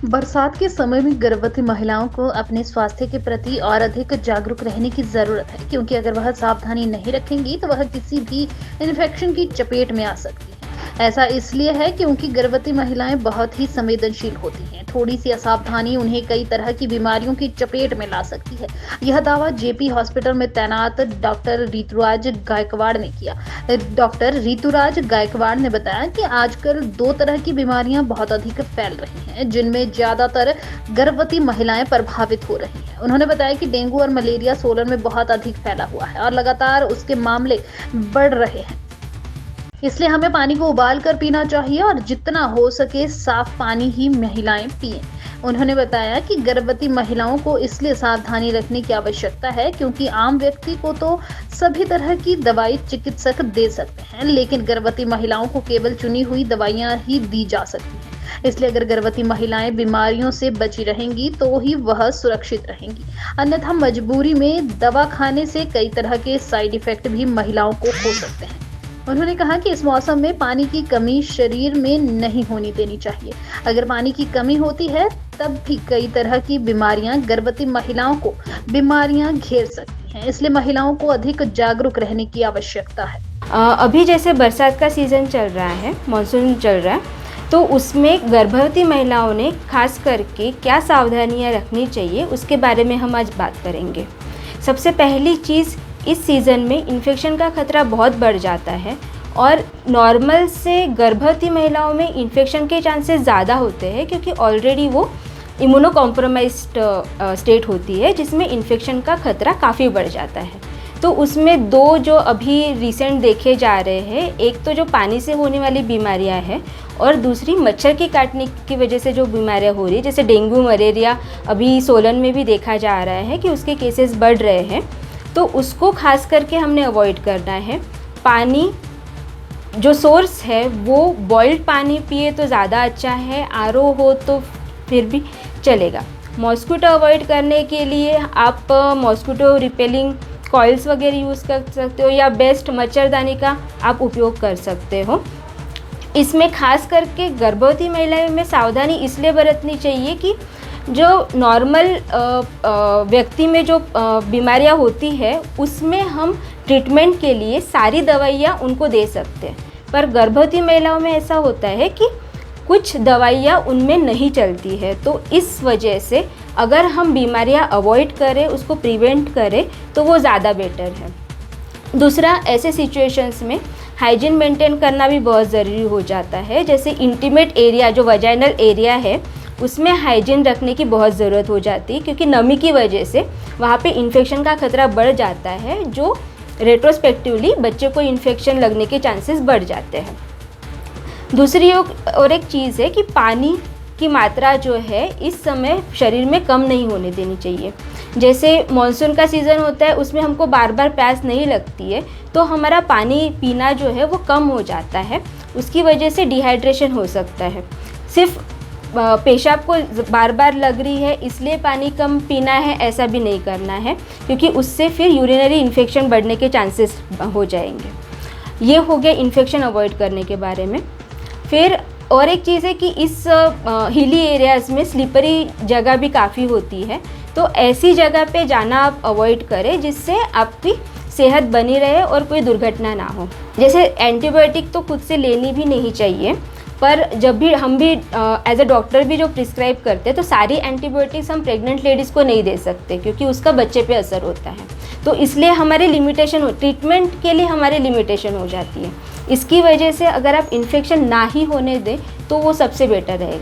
बरसात के समय में गर्भवती महिलाओं को अपने स्वास्थ्य के प्रति और अधिक जागरूक रहने की जरूरत है, क्योंकि अगर वह सावधानी नहीं रखेंगी तो वह किसी भी इन्फेक्शन की चपेट में आ सकती है। ऐसा इसलिए है क्योंकि गर्भवती महिलाएं बहुत ही संवेदनशील होती हैं। थोड़ी सी असावधानी उन्हें कई तरह की बीमारियों की चपेट में ला सकती है। यह दावा जेपी हॉस्पिटल में तैनात डॉक्टर ऋतुराज गायकवाड़ ने किया। डॉक्टर ऋतुराज गायकवाड़ ने बताया कि आजकल दो तरह की बीमारियां बहुत अधिक फैल रही हैं, जिनमें ज्यादातर गर्भवती महिलाएं प्रभावित हो रही हैं। उन्होंने बताया कि डेंगू और मलेरिया सोलन में बहुत अधिक फैला हुआ है और लगातार उसके मामले बढ़ रहे हैं। इसलिए हमें पानी को उबाल कर पीना चाहिए और जितना हो सके साफ पानी ही महिलाएं पिएं। उन्होंने बताया कि गर्भवती महिलाओं को इसलिए सावधानी रखने की आवश्यकता है क्योंकि आम व्यक्ति को तो सभी तरह की दवाई चिकित्सक दे सकते हैं, लेकिन गर्भवती महिलाओं को केवल चुनी हुई दवाइयां ही दी जा सकती हैं। इसलिए अगर गर्भवती महिलाएं बीमारियों से बची रहेंगी तो ही वह सुरक्षित रहेंगी, अन्यथा मजबूरी में दवा खाने से कई तरह के साइड इफेक्ट भी महिलाओं को हो सकते हैं। उन्होंने कहा कि इस मौसम में पानी की कमी शरीर में नहीं होनी देनी चाहिए। अगर पानी की कमी होती है तब भी कई तरह की बीमारियां गर्भवती महिलाओं को बीमारियां घेर सकती हैं। इसलिए महिलाओं को अधिक जागरूक रहने की आवश्यकता है। अभी जैसे बरसात का सीज़न चल रहा है, मानसून चल रहा है, तो उसमें गर्भवती महिलाओं ने खास करके क्या सावधानियां रखनी चाहिए उसके बारे में हम आज बात करेंगे। सबसे पहली चीज़, इस सीज़न में इन्फेक्शन का खतरा बहुत बढ़ जाता है और नॉर्मल से गर्भवती महिलाओं में इन्फेक्शन के चांसेस ज़्यादा होते हैं क्योंकि ऑलरेडी वो इम्यूनो कॉम्प्रोमाइज्ड स्टेट होती है, जिसमें इन्फेक्शन का खतरा काफ़ी बढ़ जाता है। तो उसमें दो जो अभी रिसेंट देखे जा रहे हैं, एक तो जो पानी से होने वाली बीमारियां हैं और दूसरी मच्छर की काटने की वजह से जो बीमारियां हो रही है, जैसे डेंगू मलेरिया अभी सोलन में भी देखा जा रहा है कि उसके केसेस बढ़ रहे हैं। तो उसको खास करके हमने अवॉइड करना है। पानी जो सोर्स है वो बॉइल्ड पानी पिए तो ज़्यादा अच्छा है, आरओ हो तो फिर भी चलेगा। मॉस्किटो अवॉइड करने के लिए आप मॉस्किटो रिपेलिंग कॉइल्स वगैरह यूज़ कर सकते हो या बेस्ट मच्छरदानी का आप उपयोग कर सकते हो। इसमें खास करके गर्भवती महिलाएं में सावधानी इसलिए बरतनी चाहिए कि जो नॉर्मल व्यक्ति में जो बीमारियां होती है उसमें हम ट्रीटमेंट के लिए सारी दवाइयां उनको दे सकते हैं, पर गर्भवती महिलाओं में ऐसा होता है कि कुछ दवाइयां उनमें नहीं चलती है। तो इस वजह से अगर हम बीमारियां अवॉइड करें, उसको प्रिवेंट करें तो वो ज़्यादा बेटर है। दूसरा, ऐसे सिचुएशंस में हाइजीन मेंटेन करना भी बहुत ज़रूरी हो जाता है। जैसे इंटीमेट एरिया जो वजाइनल एरिया है उसमें हाइजीन रखने की बहुत ज़रूरत हो जाती है क्योंकि नमी की वजह से वहाँ पे इन्फेक्शन का खतरा बढ़ जाता है, जो रेट्रोस्पेक्टिवली बच्चे को इन्फेक्शन लगने के चांसेस बढ़ जाते हैं। दूसरी और एक चीज़ है कि पानी की मात्रा जो है इस समय शरीर में कम नहीं होने देनी चाहिए। जैसे मॉनसून का सीज़न होता है, उसमें हमको बार बार प्यास नहीं लगती है, तो हमारा पानी पीना जो है वो कम हो जाता है। उसकी वजह से डिहाइड्रेशन हो सकता है। सिर्फ पेशाब को बार बार लग रही है इसलिए पानी कम पीना है, ऐसा भी नहीं करना है क्योंकि उससे फिर यूरिनरी इन्फेक्शन बढ़ने के चांसेस हो जाएंगे। ये हो गया इन्फेक्शन अवॉइड करने के बारे में। फिर और एक चीज़ है कि इस हिली एरियाज़ में स्लिपरी जगह भी काफ़ी होती है, तो ऐसी जगह पे जाना आप अवॉइड करें जिससे आपकी सेहत बनी रहे और कोई दुर्घटना ना हो। जैसे एंटीबायोटिक तो खुद से लेनी भी नहीं चाहिए, पर जब भी हम भी एज अ डॉक्टर भी जो प्रिस्क्राइब करते हैं तो सारी एंटीबायोटिक्स हम प्रेग्नेंट लेडीज़ को नहीं दे सकते क्योंकि उसका बच्चे पे असर होता है। तो इसलिए हमारे लिमिटेशन ट्रीटमेंट के लिए हमारे लिमिटेशन हो जाती है। इसकी वजह से अगर आप इन्फेक्शन ना ही होने दें तो वो सबसे बेटर रहेगा।